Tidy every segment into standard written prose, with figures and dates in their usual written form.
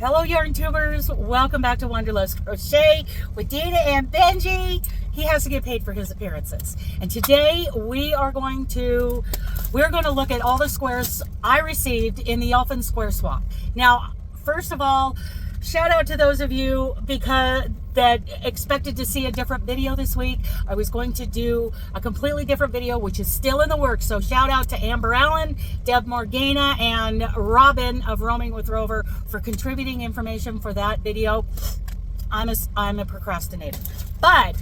Hello YarnTubers, welcome back to Wanderlust Crochet with Dina and Benji. He has to get paid for his appearances. And today we're going to look at all the squares I received in the Elfin Squares Swap. Now, first of all, shout out to those of you that expected to see a different video this week. I was going to do a completely different video, which is still in the works. So shout out to Amber Allen, Deb Morgana, and Robin of Roaming with Rover for contributing information for that video. I'm a procrastinator. But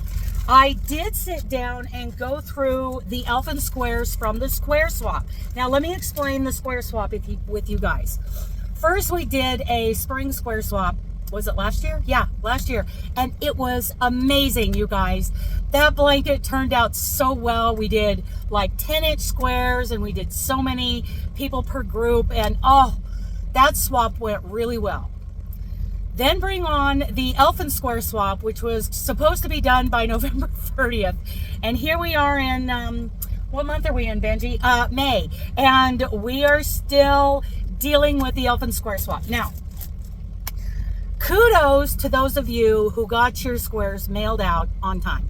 I did sit down and go through the Elfin Squares from the Square Swap. Now let me explain the Square Swap with you guys. First, we did a spring square swap. Was it last year? Yeah, last year. And it was amazing, you guys. That blanket turned out so well. We did like 10-inch squares and we did so many people per group. And oh, that swap went really well. Then bring on the Elfin Square Swap, which was supposed to be done by November 30th. And here we are in, what month are we in, Benji? May. And we are still dealing with the Elfin Square Swap. Now, kudos to those of you who got your squares mailed out on time.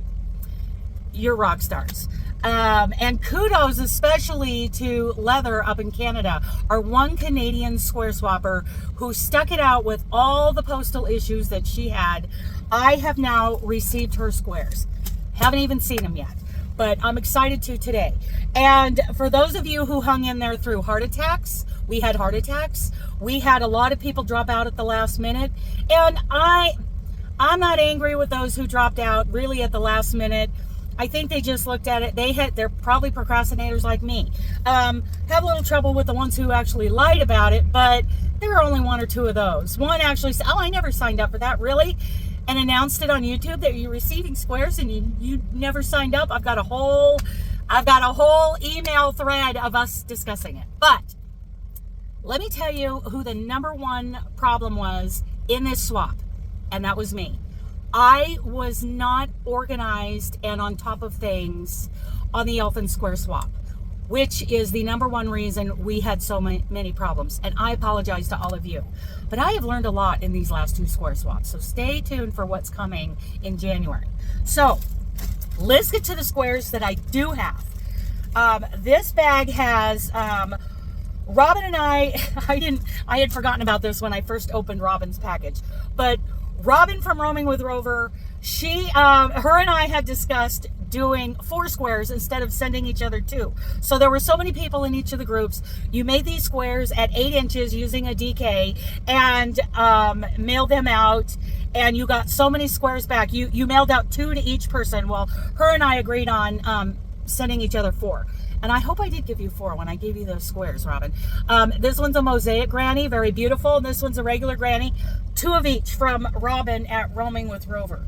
You're rock stars. And kudos especially to Leather up in Canada, our one Canadian square swapper who stuck it out with all the postal issues that she had. I have now received her squares. Haven't even seen them yet, but I'm excited to today. And for those of you who hung in there through heart attacks, we had heart attacks. We had a lot of people drop out at the last minute. And I'm not angry with those who dropped out really at the last minute. I think they just looked at it. They're probably procrastinators like me. Have a little trouble with the ones who actually lied about it, but there are only one or two of those. One actually said, oh, I never signed up for that, really? And announced it on YouTube that you're receiving squares and you never signed up. I've got a whole email thread of us discussing it. But let me tell you who the number one problem was in this swap, and that was me. I was not organized and on top of things on the Elfin Square Swap, which is the number one reason we had so many problems. And I apologize to all of you. But I have learned a lot in these last two square swaps, so stay tuned for what's coming in January. So let's get to the squares that I do have. This bag has Robin and I had forgotten about this when I first opened Robin's package, but Robin from Roaming with Rover, her and I had discussed doing 4 squares instead of sending each other 2. So there were so many people in each of the groups. You made these squares at 8 inches using a DK and mailed them out, and you got so many squares back. You mailed out 2 to each person. Well, her and I agreed on sending each other 4. And I hope I did give you 4 when I gave you those squares, Robin. This one's a mosaic granny, very beautiful. And this one's a regular granny. 2 of each from Robin at Roaming with Rover.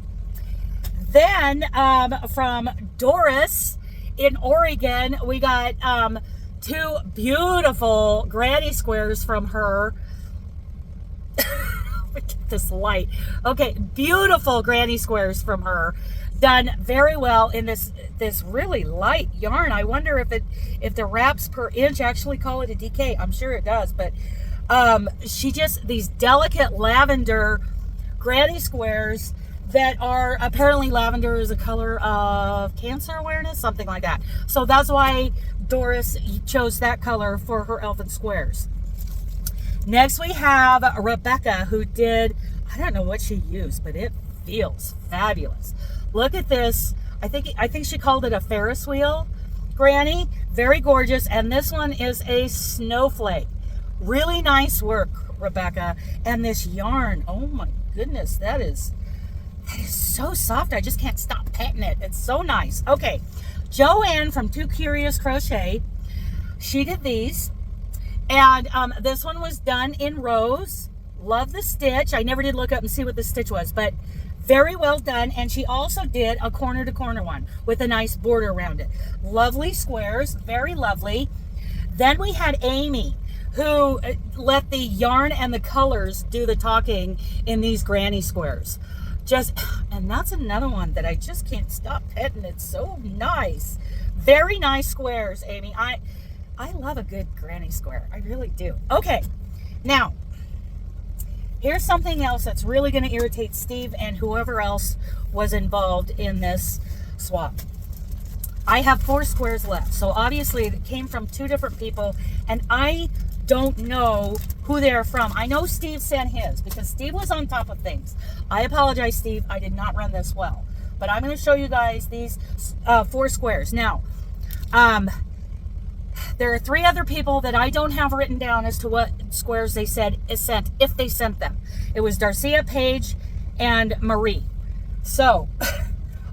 Then from Doris in Oregon, we got 2 beautiful granny squares from her. Look at this light. Okay, beautiful granny squares from her. Done very well in this really light yarn. I wonder if the wraps per inch actually call it a DK. I'm sure it does, but these delicate lavender granny squares that are apparently lavender is a color of cancer awareness, something like that. So that's why Doris chose that color for her Elfin Squares. Next we have Rebecca, who did, I don't know what she used, but it feels fabulous. Look at this. I think she called it a Ferris wheel granny. Very gorgeous. And this one is a snowflake. Really nice work, Rebecca. And this yarn, oh my goodness, that is so soft. I just can't stop petting it. It's so nice. Okay, Joanne from Too Curious Crochet, she did these. And this one was done in rows. Love the stitch. I never did look up and see what the stitch was, but very well done. And she also did a corner to corner one with a nice border around it. Lovely squares, very lovely. Then we had Amy, who let the yarn and the colors do the talking in these granny squares. And that's another one that I just can't stop petting. It's so nice. Very nice squares, Amy. I love a good granny square. I really do. Okay, now Here's something else that's really going to irritate Steve and whoever else was involved in this swap. I have 4 squares left. So obviously it came from 2 different people, and I don't know who they're from. I know Steve sent his because Steve was on top of things. I apologize, Steve. I did not run this well. But I'm going to show you guys these 4 squares. Now, there are 3 other people that I don't have written down as to what squares they said is sent, if they sent them. It was Darcia, Paige, and Marie. So,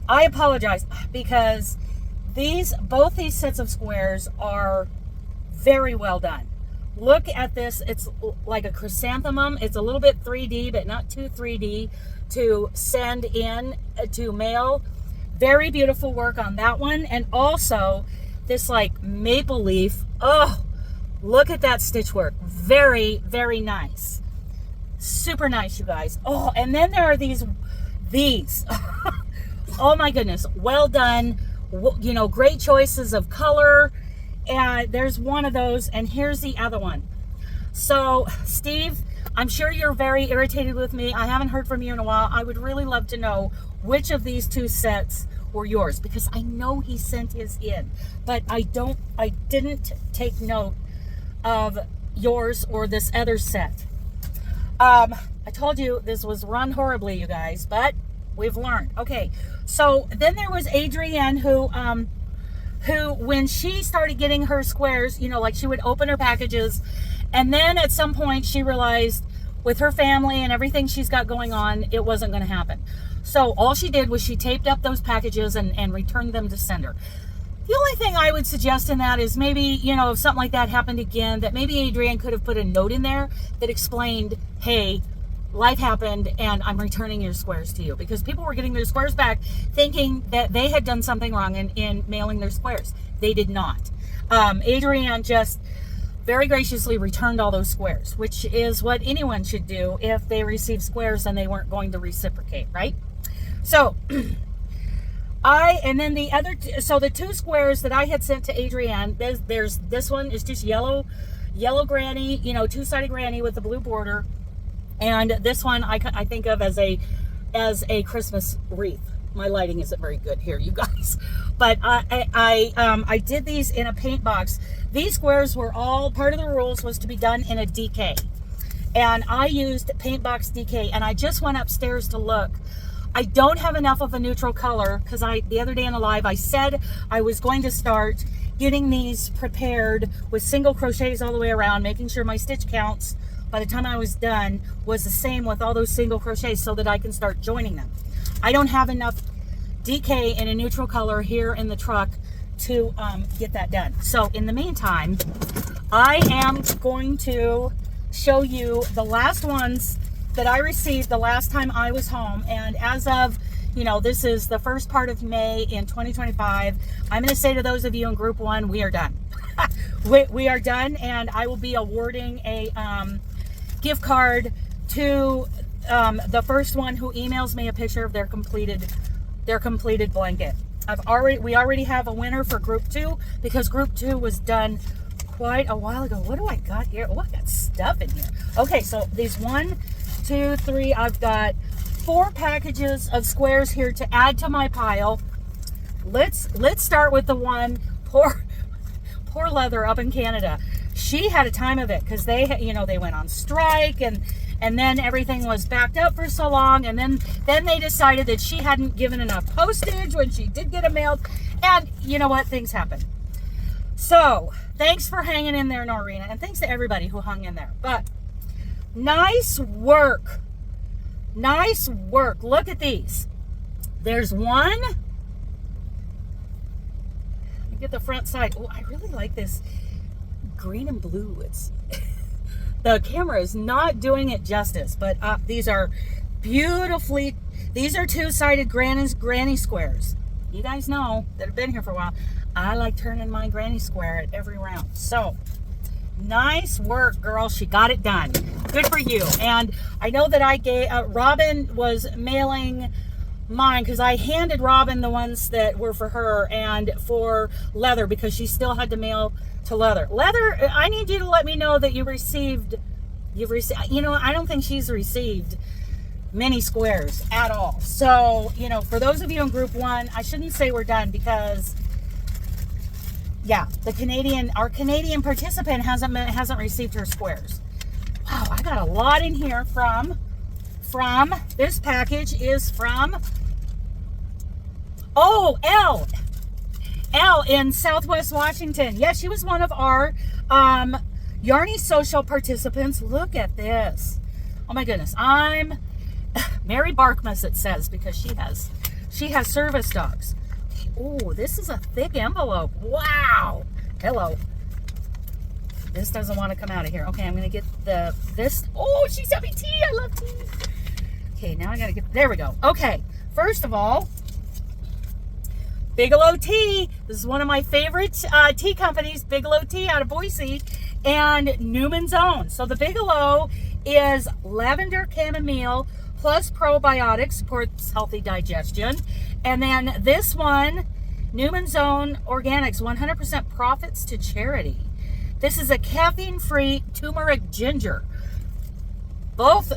I apologize because both these sets of squares are very well done. Look at this. It's like a chrysanthemum. It's a little bit 3D, but not too 3D to send in to mail. Very beautiful work on that one. And also this like maple leaf. Oh, look at that stitch work. Very, very nice. Super nice, you guys. Oh, and then there are these. Oh my goodness. Well done. You know, great choices of color. And there's one of those, and here's the other one. So, Steve, I'm sure you're very irritated with me. I haven't heard from you in a while. I would really love to know which of these 2 sets were yours, because I know he sent his in, but I didn't take note of yours or this other set. I told you this was run horribly, you guys, but we've learned. Okay, so then there was Adrienne who when she started getting her squares, you know, like she would open her packages, and then at some point she realized with her family and everything she's got going on, it wasn't going to happen. So all she did was she taped up those packages and returned them to sender. The only thing I would suggest in that is maybe, you know, if something like that happened again, that maybe Adrienne could have put a note in there that explained, hey, life happened and I'm returning your squares to you, because people were getting their squares back thinking that they had done something wrong in mailing their squares. They did not. Adrienne just very graciously returned all those squares, which is what anyone should do if they receive squares and they weren't going to reciprocate, right? So and then the other, so the 2 squares that I had sent to Adrienne, there's this one is just yellow granny, you know, 2-sided granny with the blue border. And this one I think of as a Christmas wreath. My lighting isn't very good here, you guys. But I did these in a paint box. These squares were all, part of the rules was to be done in a DK. And I used paint box DK, and I just went upstairs to look. I don't have enough of a neutral color, because the other day in a live I said I was going to start getting these prepared with single crochets all the way around, making sure my stitch counts by the time I was done was the same with all those single crochets so that I can start joining them. I don't have enough DK in a neutral color here in the truck to get that done. So in the meantime, I am going to show you the last ones that I received the last time I was home. And as of, you know, this is the first part of May in 2025. I'm going to say to those of you in group 1, we are done. we are done, and I will be awarding a gift card to the first one who emails me a picture of their completed blanket. We already have a winner for group 2, because group 2 was done quite a while ago. What do I got here? Oh, I got stuff in here. Okay, so these 1, 2, 3, I've got 4 packages of squares here to add to my pile. Let's start with the one, poor Leather up in Canada. She had a time of it, because they went on strike, and then everything was backed up for so long, and then they decided that she hadn't given enough postage when she did get it mailed, and you know what, things happen. So thanks for hanging in there, Norina, and thanks to everybody who hung in there. But nice work, look at these. There's one. Let me get the front side. Oh, I really like this green and blue. It's the camera is not doing it justice, but these are beautifully, these are 2-sided granny squares. You guys know that have been here for a while, I like turning my granny square at every round. So nice work, girl. She got it done. Good for you. And I know that I gave Robin was mailing mine, because I handed Robin the ones that were for her and for Leather, because she still had to mail to Leather. I need you to let me know that you received You've received, you know, I don't think she's received many squares at all. So, you know, for those of you in group 1, I shouldn't say we're done because, yeah, our Canadian participant hasn't received her squares. Wow, I got a lot in here from this package is from, oh, Elle in Southwest Washington. Yeah, she was one of our Yarny Social participants. Look at this. Oh my goodness. I'm Mary Barkmas, it says, because she has service dogs. Oh, this is a thick envelope. Wow. Hello. This doesn't want to come out of here. Okay, I'm going to get this. Oh, she sent me tea. I love tea. Okay, now I got to get, there we go. Okay, first of all, Bigelow Tea. This is one of my favorite tea companies, Bigelow Tea out of Boise, and Newman's Own. So the Bigelow is lavender chamomile plus probiotics, supports healthy digestion. And then this one, Newman's Own Organics, 100% profits to charity. This is a caffeine-free turmeric ginger. Both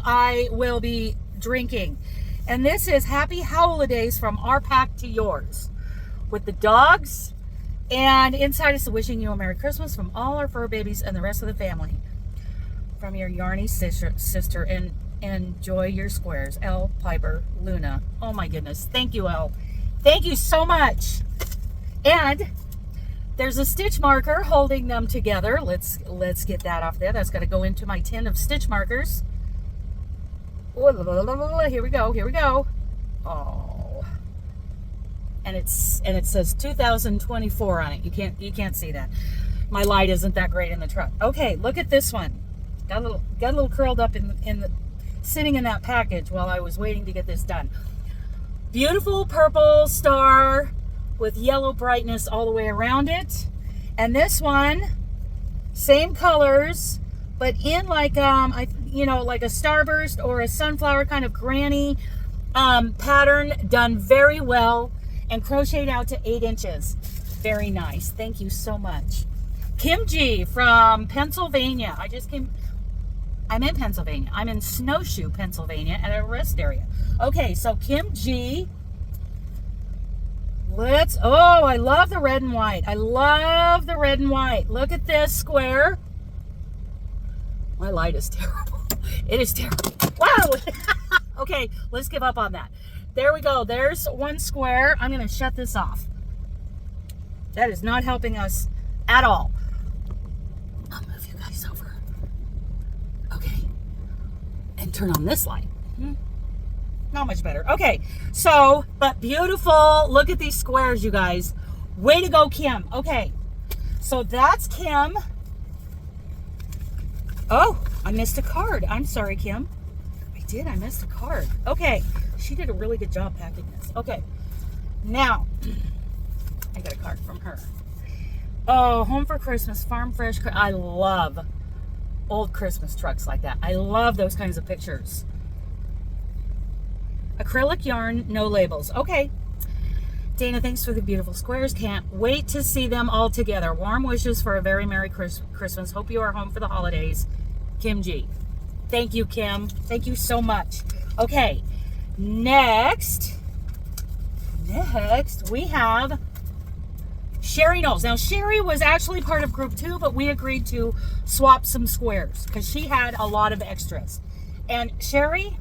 I will be drinking. And this is Happy Holidays from our pack to yours. With the dogs. And inside is wishing you a Merry Christmas from all our fur babies and the rest of the family. From your Yarny sister, and enjoy your squares. Elle, Piper, Luna. Oh my goodness. Thank you, Elle. Thank you so much. And there's a stitch marker holding them together. Let's get that off there. That's got to go into my tin of stitch markers. Here we go. Here we go. Oh. And it says 2024 on it. You can't see that. My light isn't that great in the truck. Okay, look at this one. Got a little curled up in the sitting in that package while I was waiting to get this done. Beautiful purple star with yellow brightness all the way around it. And this one, same colors, but in like like a starburst or a sunflower kind of granny pattern, done very well and crocheted out to 8 inches. Very nice. Thank you so much. Kim G from Pennsylvania. I'm in Pennsylvania. I'm in Snowshoe, Pennsylvania at a rest area. Okay, so Kim G. Oh, I love the red and white. I love the red and white. Look at this square. My light is terrible. It is terrible. Wow. Okay, let's give up on that. There we go. There's one square. I'm going to shut this off. That is not helping us at all. I'll move you guys over. Okay. And turn on this light. Not much better. Okay, so, but beautiful. Look at these squares, you guys. Way to go, Kim. Okay, so that's Kim. Oh, I missed a card. I'm sorry, Kim. I missed a card. Okay, she did a really good job packing this. Okay, now, I got a card from her. Oh, Home for Christmas, Farm Fresh. I love old Christmas trucks like that. I love those kinds of pictures. Acrylic yarn, no labels. Okay. Dana, thanks for the beautiful squares. Can't wait to see them all together. Warm wishes for a very Merry Christmas. Hope you are home for the holidays. Kim G. Thank you, Kim. Thank you so much. Okay. Next we have Sherry Knowles. Now, Sherry was actually part of group 2, but we agreed to swap some squares because she had a lot of extras. And Sherry,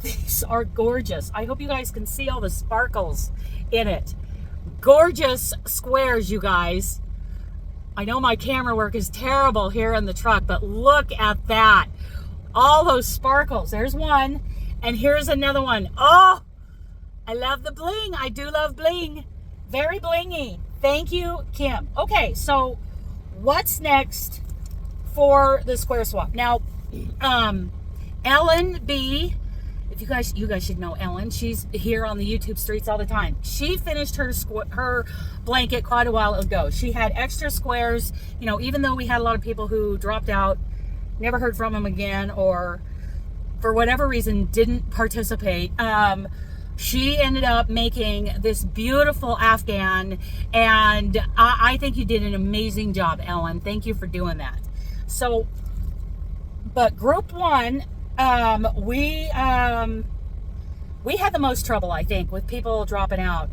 these are gorgeous. I hope you guys can see all the sparkles in it. Gorgeous squares, you guys. I know my camera work is terrible here in the truck, but look at that. All those sparkles. There's one, and here's another one. Oh, I love the bling. I do love bling. Very blingy. Thank you, Kim. Okay, so what's next for the square swap? Now, Ellen B., you guys should know Ellen. She's here on the YouTube streets all the time. She finished her blanket quite a while ago. She had extra squares, even though we had a lot of people who dropped out, never heard from them again, or for whatever reason didn't participate. She ended up making this beautiful Afghan, and I think you did an amazing job, Ellen. Thank you for doing that. So But group one, we had the most trouble, I think, with people dropping out.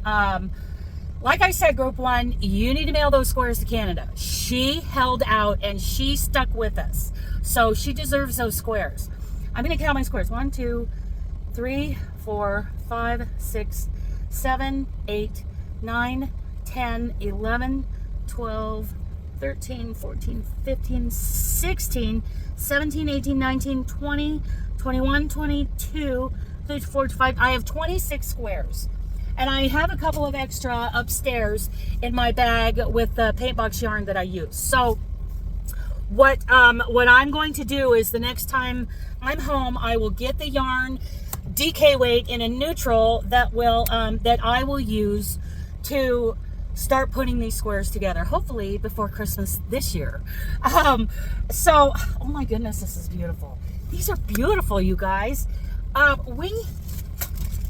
Like I said, group one, you need to mail those squares to Canada. She held out and she stuck with us. So she deserves those squares. I'm going to count my squares. 1, 2, 3, 4, 5, 6, 7, 8, 9, 10, 11, 12, 13, 14, 15, 16, 17, 18, 19, 20, 21, 22, 24, 25. I have 26 squares. And I have a couple of extra upstairs in my bag with the paint box yarn that I use. So what I'm going to do is the next time I'm home, I will get the yarn DK weight in a neutral that I will use to start putting these squares together, hopefully before Christmas this year. So, oh my goodness, this is beautiful. These are beautiful, you guys.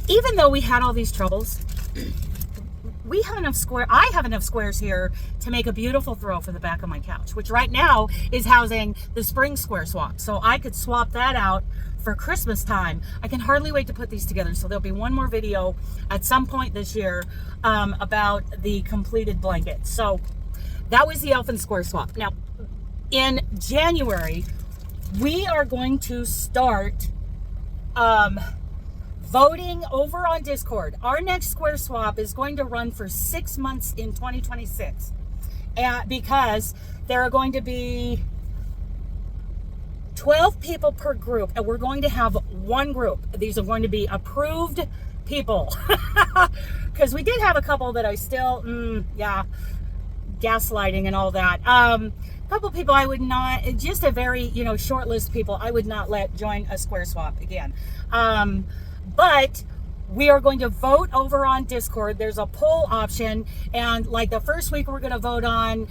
Even though we had all these troubles, we have enough I have enough squares here to make a beautiful throw for the back of my couch, which right now is housing the spring square swap. So I could swap that out for Christmas time. I can hardly wait to put these together. So there'll be one more video at some point this year about the completed blanket. So that was the Elfin Squares Swap. Now, in January, we are going to start voting over on Discord. Our next square swap is going to run for 6 months in 2026, because there are going to be 12 people per group, and we're going to have one group. These are going to be approved people, because we did have a couple that I still, gaslighting and all that. A couple people I would not, just a very, short list of people I would not let join a square swap again. But we are going to vote over on Discord. There's a poll option, and like the first week we're going to vote on,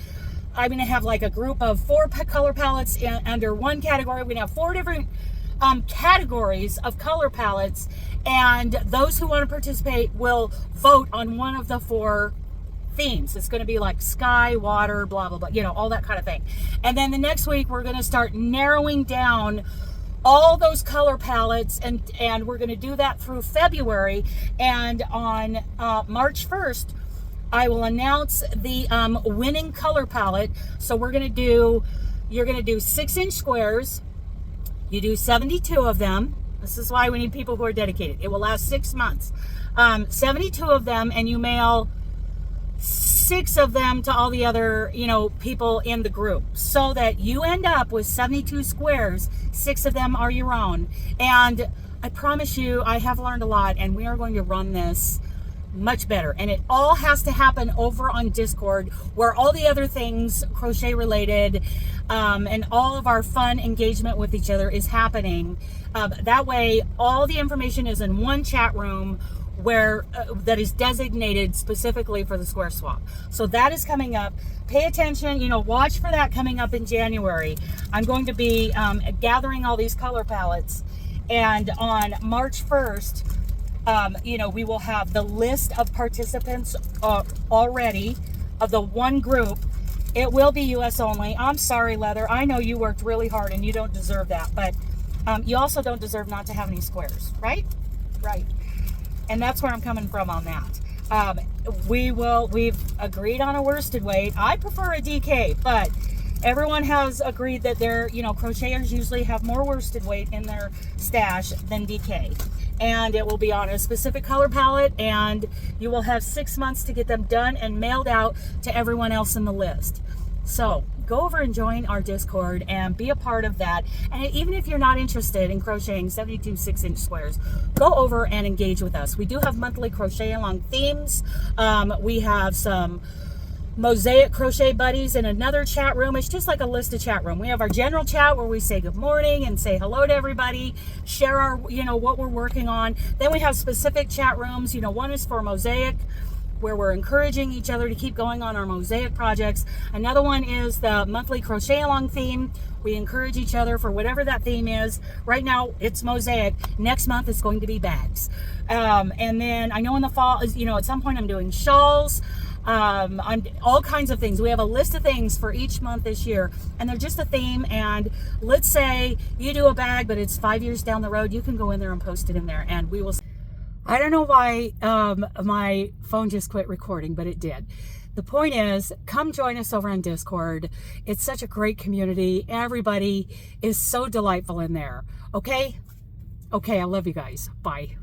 I'm going to have like a group of 4 color palettes under one category. We're going to have 4 different categories of color palettes, and those who want to participate will vote on one of the 4 themes. It's going to be like sky, water, blah, blah, blah, all that kind of thing. And then the next week we're going to start narrowing down all those color palettes, and we're going to do that through February. And on March 1st, I will announce the winning color palette. So you're going to do 6-inch squares. You do 72 of them. This is why we need people who are dedicated. It will last 6 months. 72 of them, and you mail 6 of them to all the other, people in the group, so that you end up with 72 squares. 6 of them are your own. And I promise you, I have learned a lot, and we are going to run this much better. And it all has to happen over on Discord, where all the other things crochet related, and all of our fun engagement with each other is happening. That way, all the information is in one chat room, where that is designated specifically for the square swap. So that is coming up. Pay attention, watch for that coming up in January. I'm going to be gathering all these color palettes, and on March 1st, we will have the list of participants already of the one group. It will be US only. I'm sorry, Leather. I know you worked really hard and you don't deserve that, but you also don't deserve not to have any squares, right? Right. And that's where I'm coming from on that. We've agreed on a worsted weight. I prefer a DK, but everyone has agreed that crocheters usually have more worsted weight in their stash than DK. And it will be on a specific color palette, and you will have 6 months to get them done and mailed out to everyone else in the list. So go over and join our Discord and be a part of that. And even if you're not interested in crocheting 72 6-inch squares, go over and engage with us. We do have monthly crochet along themes. We have some mosaic crochet buddies in another chat room. It's just like a list of chat room. We have our general chat where we say good morning and say hello to everybody, share our, what we're working on. Then we have specific chat rooms. One is for mosaic, where we're encouraging each other to keep going on our mosaic projects. Another one is the monthly crochet along theme. We encourage each other for whatever that theme is. Right now it's mosaic. Next month it's going to be bags. And then I know in the fall, at some point I'm doing shawls. on all kinds of things. We have a list of things for each month this year, and they're just a theme. And let's say you do a bag, but it's 5 years down the road, you can go in there and post it in there, and we will. I don't know why my phone just quit recording, but it did. The point is, come join us over on Discord. It's such a great community. Everybody is so delightful in there. Okay? Okay, I love you guys. Bye.